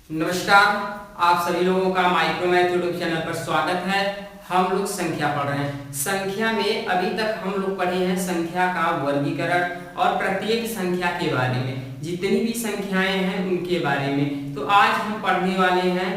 नमस्कार, आप सभी लोगों का माइक्रोमैथ यूट्यूब चैनल पर स्वागत है। हम लोग संख्या पढ़ रहे हैं। संख्या में अभी तक हम लोग पढ़े हैं संख्या का वर्गीकरण और प्रत्येक संख्या के बारे में, जितनी भी संख्याएं हैं उनके बारे में। तो आज हम पढ़ने वाले हैं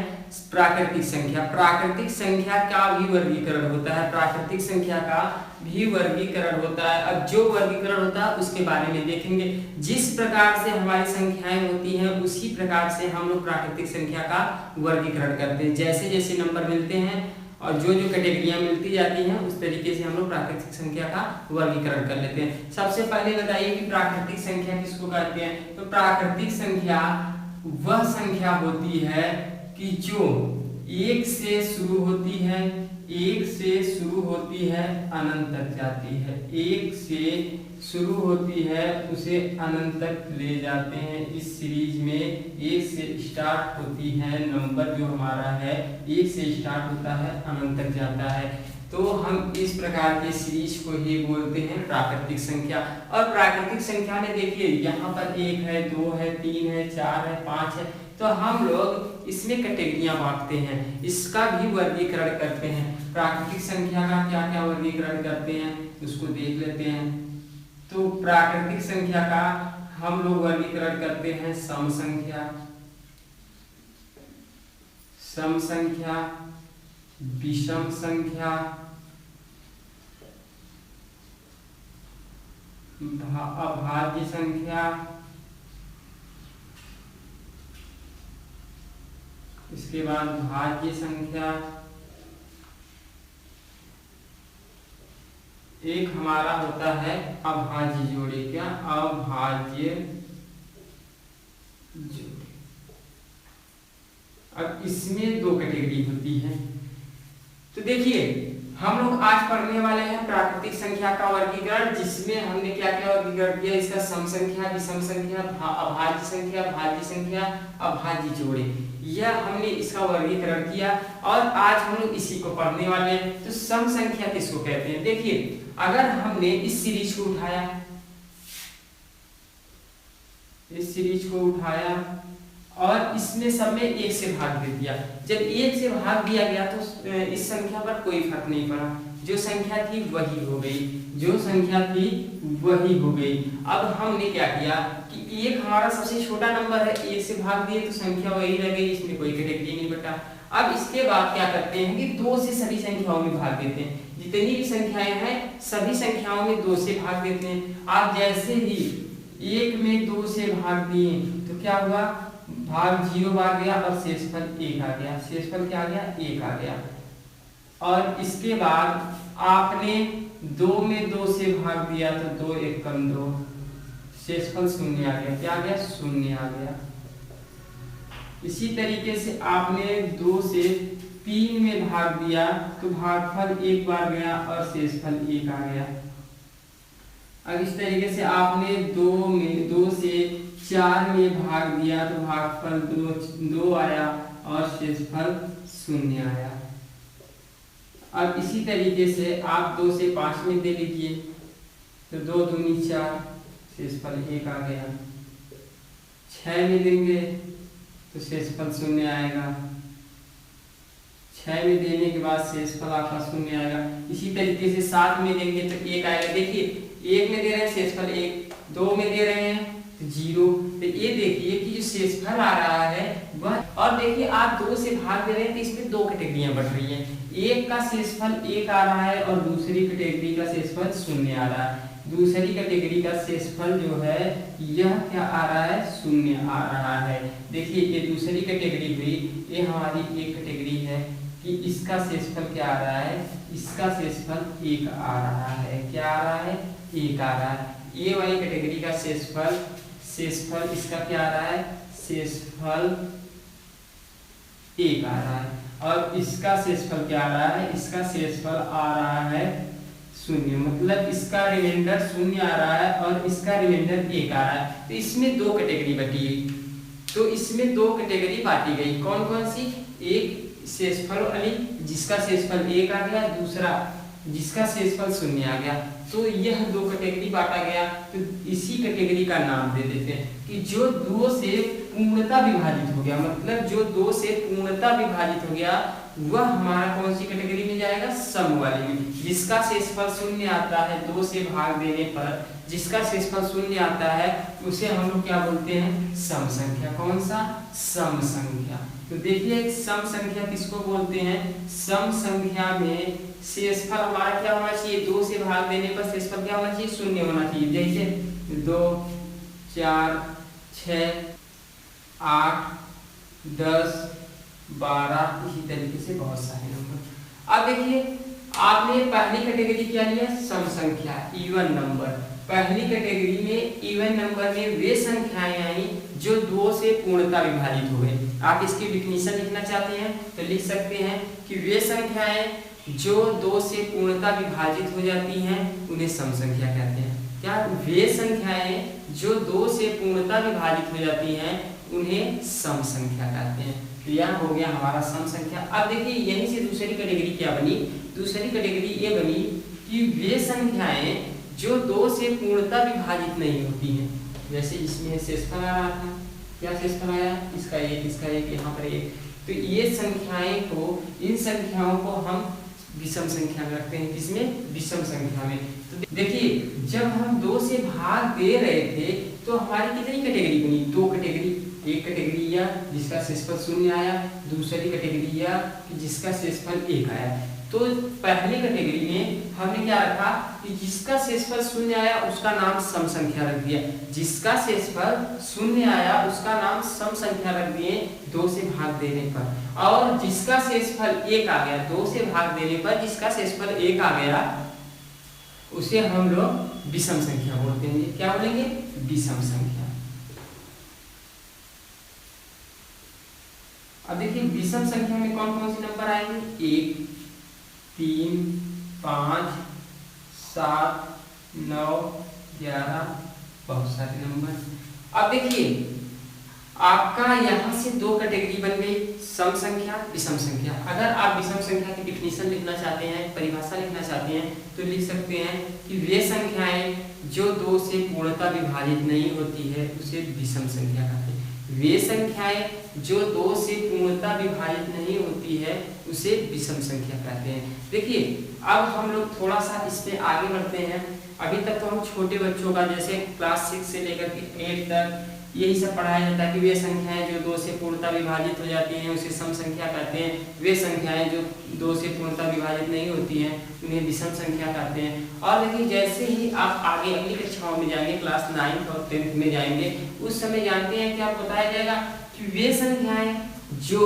प्राकृतिक संख्या। प्राकृतिक संख्या का भी वर्गीकरण होता है, प्राकृतिक संख्या का भी वर्गीकरण होता है। अब जो वर्गीकरण होता है उसके बारे में देखेंगे। जिस प्रकार से हमारी संख्याएं होती हैं उसी प्रकार से हम लोग प्राकृतिक संख्या का वर्गीकरण करते हैं। जैसे जैसे नंबर मिलते हैं और जो जो कैटेगरियां मिलती जाती हैं उस तरीके से हम लोग प्राकृतिक संख्या का वर्गीकरण कर लेते हैं। सबसे पहले बताइए कि प्राकृतिक संख्या किसको कहते हैं। तो प्राकृतिक संख्या वह संख्या होती है कि जो एक से शुरू होती है, एक से शुरू होती है, अनंत तक जाती है। एक से शुरू होती है उसे अनंत तक ले जाते हैं। इस सीरीज में एक से स्टार्ट होती है, नंबर जो हमारा है एक से स्टार्ट होता है, अनंत तक जाता है। तो हम इस प्रकार के सीरीज को ही बोलते हैं प्राकृतिक संख्या। और प्राकृतिक संख्या में देखिए यहाँ पर 1 है, 2 है, 3 है, 4 है, 5 है। तो हम लोग इसमें कैटेगरियां बांटते हैं, इसका भी वर्गीकरण करते हैं। प्राकृतिक संख्या का क्या क्या वर्गीकरण करते हैं उसको देख लेते हैं। तो प्राकृतिक संख्या का हम लोग वर्गीकरण करते हैं सम संख्या, सम संख्या, विषम संख्या, अभाज्य संख्या, इसके बाद भाज्य संख्या, एक हमारा होता है अभाज्य जोड़े। क्या? अभाज्य जोड़े। अब इसमें दो कैटेगरी होती है। तो देखिए हम लोग आज पढ़ने वाले हैं प्राकृतिक संख्या का वर्गीकरण, जिसमें हमने क्या क्या वर्गीकरण किया। इसका सम संख्या, विषम संख्या, अभाज्य संख्या, भाज्य संख्या, अभाज्य जोड़े, यह हमने इसका वर्गीकरण किया और आज हम लोग इसी को पढ़ने वाले हैं। तो सम संख्या किसको कहते हैं। देखिए अगर हमने इस सीरीज को उठाया, इस सीरीज को उठाया और इसमें सब में 1 से भाग दे दिया। जब 1 से भाग दिया गया तो इस संख्या पर कोई फर्क नहीं पड़ा, जो संख्या थी वही हो गई, जो संख्या थी वही हो गई। अब हमने क्या किया कि 1 हमारा सबसे छोटा नंबर है, 1 से भाग दिए तो संख्या वही रह गई, इसमें कोई कैटेगरी नहीं बटा। अब इसके बाद क्या करते हैं कि 2 से सभी संख्याओं में भाग देते हैं। जितनी भी संख्याएं हैं सभी संख्याओं में 2 से भाग देते हैं। आप जैसे ही 1 में 2 से भाग दिए तो क्या हुआ, भाग 0 आ गया और शेषफल 1 आ गया। शेषफल क्या आ गया? 1 आ गया। और इसके बाद आपने 2 में 2 से भाग दिया तो 2 एकम 2, शेषफल 0 आ गया। क्या आ गया? 0 आ गया। इसी तरीके से आपने 2 से 3 में भाग दिया तो भागफल 1 बार गया और शेषफल 1 आ गया। अब इस तरीके से आपने 2 से 4 में भाग दिया तो भागफल 2 आया और शेषफल 0 आया। अब इसी तरीके से आप 2 से 5 में दे लीजिए तो 2 दूनी 4, शेषफल 1 आ गया। 6 में देंगे तो शेषफल 0 आएगा। 6 में देने के बाद शेषफल आपका 0 आएगा। इसी तरीके से 7 में देंगे तो 1 आएगा। देखिए 1 में दे रहे हैं शेषफल 1, 2 में दे रहे हैं तो 0। तो ये देखिए कि जो शेषफल आ रहा है वह, और देखिए आप 2 से भाग दे रहे हैं तो इसमें 2 कैटेगरियां बढ़ रही हैं। एक का शेषफल 1 आ रहा है और दूसरी कैटेगरी का शेषफल 0 आ रहा है। दूसरी कैटेगरी का शेषफल जो है यह क्या आ रहा है? 0 आ रहा है। देखिए ये दूसरी कैटेगरी हुई, ये हमारी एक कैटेगरी है कि इसका शेषफल क्या आ रहा है? इसका शेषफल 1 आ रहा है। क्या आ रहा है? 1 आ रहा है। ये वाली कैटेगरी का शेषफल इसका क्या आ रहा है? शेषफल 1 आ रहा है। और इसका शेषफल क्या आ रहा है? इसका शेषफल आ रहा है 0, मतलब इसका रिमाइंडर 0 आ रहा है और इसका रिमाइंडर 1 आ रहा है। तो इसमें 2 कैटेगरी बटी गई। तो इसमें 2 कैटेगरी बांटी गई। कौन कौन सी? एक शेषफल वाली जिसका शेषफल 1 आ गया, दूसरा जिसका शेषफल 0 आ गया। तो यह 2 कैटेगरी बांटा गया। तो इसी कैटेगरी का नाम दे देते हैं कि जो 2 से पूर्णता विभाजित हो गया, मतलब जो 2 से पूर्णता विभाजित हो गया वह हमारा कौन सी कैटेगरी में जाएगा, सम वाले में। जिसका शेषफल शून्य आता है 2 से भाग देने पर, जिसका शेषफल शून्य आता है उसे हम लोग क्या बोलते हैं, सम संख्या। कौन सा, सम संख्या। तो देखिए सम संख्या किसको बोलते हैं, सम संख्या में शेषफल हमारा क्या होना चाहिए, 2 से भाग देने पर शेषफल क्या होना चाहिए, शून्य होना चाहिए। जैसे 2, 4, 6, 8, 10, 12, इसी तरीके से बहुत सारे नंबर। अब देखिए आपने पहली कैटेगरी क्या लिया, सम संख्या, इवन नंबर। पहली कैटेगरी में इवन नंबर में वे संख्याएं आई जो 2 से पूर्णता विभाजित हो गए। आप इसकी डिफिनीशन लिखना चाहते हैं तो लिख सकते हैं कि वे संख्याएं जो 2 से पूर्णता विभाजित हो जाती हैं उन्हें सम संख्या कहते हैं। क्या, वे संख्याएं जो 2 से पूर्णता विभाजित हो जाती हैं उन्हें सम संख्या कहते हैं। तो यह हो गया हमारा सम संख्या। अब देखिए यहीं से दूसरी कैटेगरी क्या बनी, दूसरी कैटेगरी ये बनी कि वे संख्याएं जो 2 से पूर्णता विभाजित नहीं होती हैं। जैसे इसमें शेषफल आ रहा था, क्या शेषफल आया, इसका एक, इसका एक, यहाँ पर एक। तो ये संख्याएं को, इन संख्याओं को हम विषम संख्या में रखते हैं। किसमें, विषम संख्या में। तो देखिए जब हम 2 से भाग दे रहे थे तो हमारी कितनी कैटेगरी बनी, 2 कैटेगरी। एक कैटेगरी या जिसका शेषफल शून्य आया, दूसरी कैटेगरी या जिसका शेषफल 1 आया। तो पहली कैटेगरी में हमने क्या रखा कि जिसका शेषफल शून्य आया उसका नाम सम संख्या रख दिया, जिसका शेषफल शून्य आया उसका नाम सम संख्या रख दिए 2 से भाग देने पर। और जिसका शेषफल 1 आ गया, 2 से भाग देने पर जिसका शेषफल 1 आ गया उसे हम लोग विषम संख्या बोलते हैं। क्या बोलेंगे, विषम संख्या। अब देखिए विषम संख्या में कौन कौन से नंबर आएंगे, 1, 3, 5, 7, 9, 11, बहुत सारे नंबर। अब देखिए आपका यहाँ से 2 कैटेगरी बन गई, सम संख्या, विषम संख्या। अगर आप विषम संख्या की डिफिनीशन लिखना चाहते हैं, परिभाषा लिखना चाहते हैं तो लिख सकते हैं कि वे संख्याएं जो 2 से पूर्णता विभाजित नहीं होती है उसे विषम संख्या कहते हैं। वे संख्याएं जो 2 से पूर्णता विभाजित नहीं होती है उसे विषम संख्या कहते हैं। देखिए अब हम लोग थोड़ा सा इसमें आगे बढ़ते हैं। अभी तक तो हम छोटे बच्चों का जैसे क्लास 6 से लेकर के 8 तक यही सब पढ़ाया जाता है कि वे संख्याएं जो 2 से पूर्णता विभाजित हो जाती हैं उसे सम संख्या कहते हैं। वे संख्याएं जो 2 से पूर्णता विभाजित नहीं होती हैं उन्हें विषम संख्या कहते हैं। और देखिए जैसे ही आप आगे अगली कक्षाओं में जाएंगे, क्लास 9 और 10 में जाएंगे, उस समय जानते हैं कि आप बताया जाएगा कि वे संख्याएं जो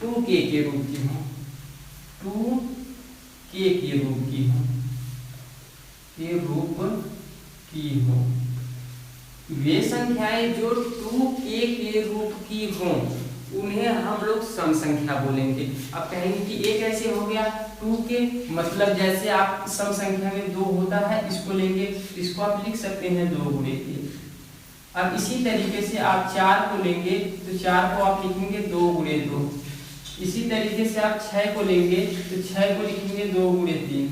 2k के रूप की हों, 2k के रूप की हों, के रूप की हो, वे संख्याएं जो 2k के रूप की हों उन्हें हम लोग सम संख्या बोलेंगे। अब कहेंगे कि ये कैसे हो गया 2k, मतलब जैसे आप सम संख्या में 2 होता है इसको लेंगे, इसको आप लिख सकते हैं 2 गुणे 3। अब इसी तरीके से आप 4 को लेंगे तो 4 को आप लिखेंगे 2 गुणे 2। इसी तरीके से आप 6 को लेंगे तो 6 को लिखेंगे 2 गुणे 3।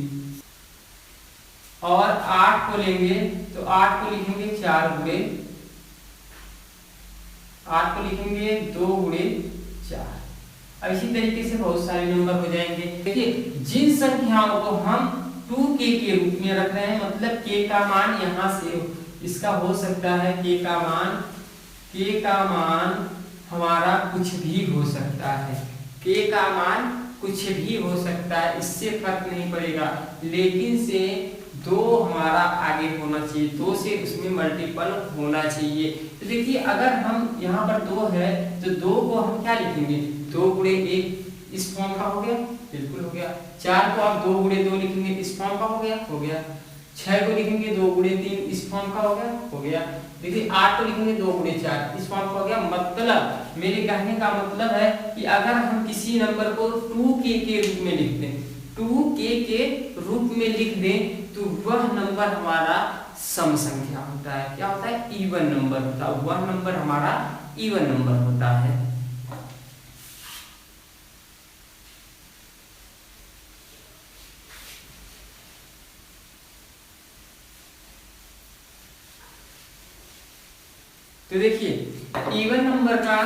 और 8 को लेंगे तो 8 को लिखेंगे 4 गुणे, 8 को लिखेंगे 2 गुणे 4। अब इसी तरीके से बहुत सारे नंबर हो जाएंगे। देखिए जिन संख्याओं को हम 2k के रूप में रख रहे हैं, मतलब k का मान यहाँ से इसका हो सकता है k का मान हमारा कुछ भी हो सकता है, k का मान कुछ भी हो सकता है, इससे फर्क नहीं पड़ेगा, लेकिन से 2 हमारा आगे होना चाहिए, 2 से उसमें मल्टीपल होना चाहिए। तो देखिए अगर हम यहाँ पर 2 है तो 2 को हम क्या लिखेंगे, 2 गुणे 1, इस फॉर्म का हो गया, बिल्कुल हो गया। 4 को आप 2 गुणे 2 लिखेंगे, इस फॉर्म का हो गया, हो गया। 6 को लिखेंगे 2 गुणे 3, इस फॉर्म का हो गया, हो गया। देखिए 8 को लिखेंगे 2 गुणे 4, इस फॉर्म का हो गया। मतलब मेरे कहने का मतलब है कि अगर हम किसी नंबर को 2k के रूप में लिख दें, 2k के रूप में लिख दें तो वह नंबर हमारा सम संख्या होता है। क्या होता है, इवन नंबर होता है, वह नंबर हमारा इवन नंबर होता है। तो देखिए इवन नंबर का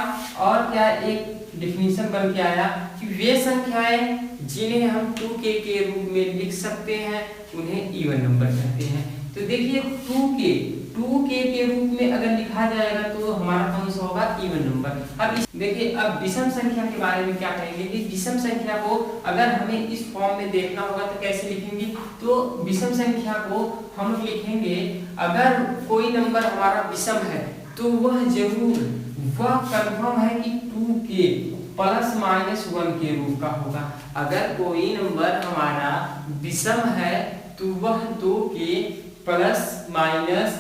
और क्या एक डिफिनीशन बन के आया कि वे संख्याएं जिन्हें हम 2k के रूप में लिख सकते हैं उन्हें इवन नंबर कहते हैं। तो देखिए 2k के रूप में अगर लिखा जाएगा तो हमारा कौन सा होगा, इवन नंबर। अब देखिए अब विषम संख्या के बारे में क्या कहेंगे कि विषम संख्या को अगर हमें इस फॉर्म में देखना होगा तो कैसे लिखेंगे। तो विषम संख्या को हम लोग लिखेंगे, अगर कोई नंबर हमारा विषम है तो वह जरूर वह कंफर्म है कि 2k प्लस माइनस 1 के रूप का होगा। अगर कोई नंबर हमारा विषम है तो वह 2k प्लस माइनस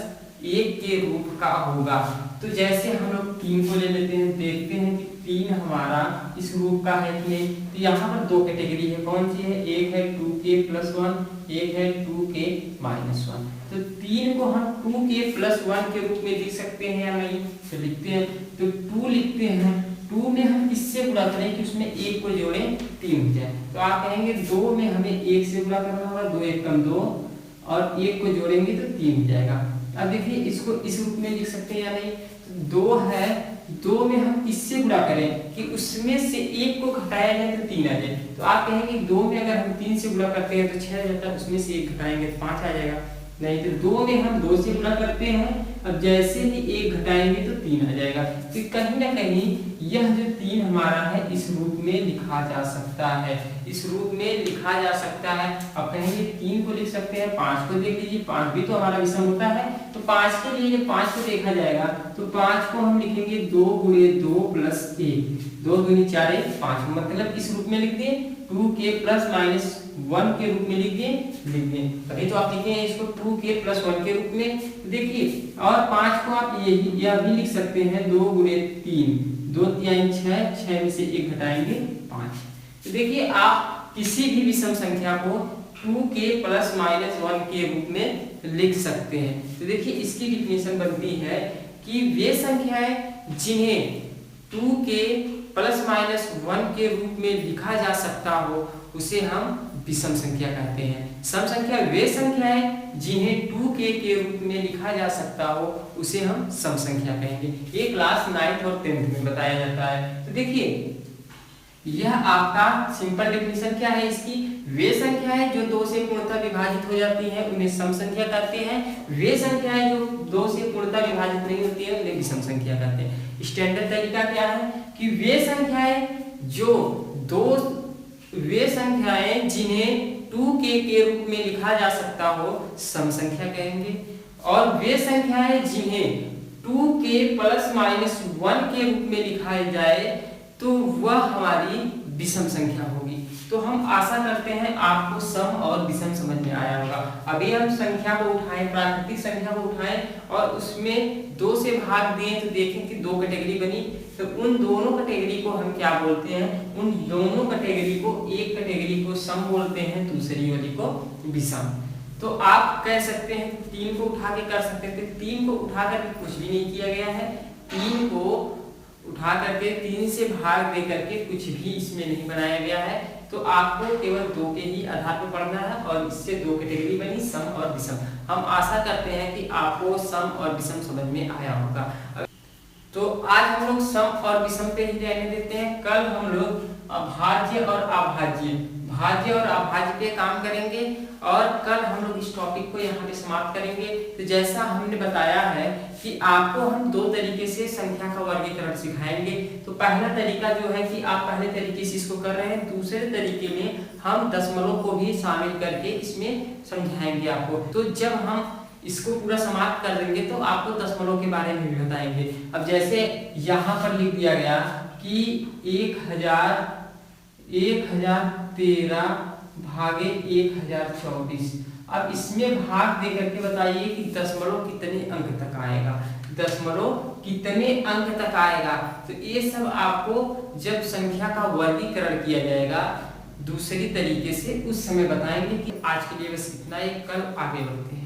1 के रूप का होगा। तो जैसे हम लोग 3 को ले लेते हैं, देखते हैं कि 3 हमारा इस रूप का है कि नहीं। तो यहाँ पर दो कैटेगरी है, कौन सी है, एक है 2k प्लस 1, एक है 2k माइनस 1। तो 3 को हम 2k प्लस 1 के रूप में लिख सकते हैं या नहीं, तो लिखते हैं। तो 2 लिखते हैं, 2 में हम किससे गुणा करें कि उसमें 1 को जोड़ें 3 हो जाए। तो आप कहेंगे 2 में हमें 1 से गुणा करना होगा, 2 1 कम 2 और 1 को जोड़ेंगे तो 3 हो जाएगा। अब देखिए इसको इस रूप में लिख सकते हैं या नहीं। तो 2 है, 2 में हम किससे गुणा करें कि उसमें से 1 को घटाया जाए तो 3 आ जाए। तो आप कहेंगे 2 में अगर हम 3 से गुणा करते हैं तो 6 आ जाता है, उसमें से 1 घटाएंगे तो 5 आ जाएगा। नहीं तो 2 में हम 2 से गुणा करते हैं, अब जैसे ही 1 घटाएंगे तो 3 आ जाएगा। तो कहीं ना कहीं यह जो 3 हमारा है इस रूप में लिखा जा सकता है, इस रूप में लिखा जा सकता है। अब कहेंगे 3 को लिख सकते हैं, 5 को देख लीजिए, 5 भी तो हमारा विषम होता है। तो 5 के लिए जब 5 को देखा जाएगा तो 5 को हम लिखेंगे 2 गुणे 2 प्लस 1, 2 दूनी 4 5, मतलब इस रूप में लिख दिए। 2k प्लस माइनस 1 के रूप में लिख दिए। अभी तो आप लिखे हैं इसको 2k प्लस 1 के रूप में। देखिए और 5 को आप यह भी लिख सकते हैं 2 गुणे 3, 2 3 6, 6 में से 1 घटाएंगे 5। तो देखिए आप किसी भी विषम संख्या को 2k प्लस माइनस 1 के रूप में लिख सकते हैं। तो देखिए इसकी डिफिनेशन बनती है कि वे संख्याएं जिन्हें 2k प्लस माइनस 1 के रूप में लिखा जा सकता हो उसे हम विषम संख्या कहते हैं। सम संख्या वे संख्याएं जिन्हें 2k के रूप में लिखा जा सकता हो उसे हम सम संख्या कहेंगे। ये क्लास 9th और 10th में बताया जाता है। तो देखिए यह आपका सिंपल डेफिनेशन क्या है इसकी, वे संख्याएं जो 2 से पूर्णतः विभाजित हो जाती हैं उन्हें सम संख्या कहते हैं। वे संख्याएं जो 2 से पूर्णतः विभाजित नहीं होती है उन्हें विषम संख्या कहते हैं। स्टैंडर्ड तरीका क्या है कि वे संख्याएं जिन्हें 2k के रूप में लिखा जा सकता हो सम संख्या कहेंगे, और वे संख्याएं जिन्हें 2k प्लस माइनस 1 के रूप में लिखा जाए तो वह हमारी विषम संख्या होगी। तो हम आशा करते हैं आपको सम और विषम समझ में आया होगा। अभी हम संख्या को उठाएं, प्राकृतिक संख्या को उठाएं और उसमें 2 से भाग दें तो देखें कि 2 कैटेगरी बनी। तो उन दोनों कैटेगरी को हम क्या बोलते हैं, उन दोनों कैटेगरी को, एक कैटेगरी को सम बोलते हैं, दूसरी वाली को विषम। तो आप कह सकते हैं 3 को उठा के कर सकते थे, 3 को उठा कर कुछ भी नहीं किया गया है। 3 को उठा करके 3 से भाग दे करके कुछ भी इसमें नहीं बनाया गया है। तो आपको केवल 2 के ही आधार पर पढ़ना है और इससे 2 कैटेगरी बनी, सम और विषम। हम आशा करते हैं कि आपको सम और विषम समझ में आया होगा। तो आज हम लोग सम और विषम पे ही रहने देते हैं। कल हम लोग भाज्य और अभाज्य पे काम करेंगे और कल हम लोग इस टॉपिक को यहाँ पे समाप्त करेंगे। तो जैसा हमने बताया है कि आपको हम 2 तरीके से संख्या का वर्गीकरण सिखाएंगे। तो पहला तरीका जो है कि आप पहले तरीके से इसको कर रहे हैं, दूसरे तरीके में हम दशमलव को भी शामिल करके इसमें समझाएंगे आपको। तो जब हम इसको पूरा समाप्त कर देंगे तो आपको दशमलव के बारे में भी बताएंगे। अब जैसे यहाँ पर लिख दिया गया कि 1013 भागे 1024। अब इसमें भाग दे करके बताइए कि दशमलव कितने अंक तक आएगा, दशमलव कितने अंक तक आएगा। तो ये सब आपको जब संख्या का वर्गीकरण किया जाएगा दूसरी तरीके से उस समय बताएंगे। कि आज के लिए बस इतना ही, कल आगे बढ़ते हैं।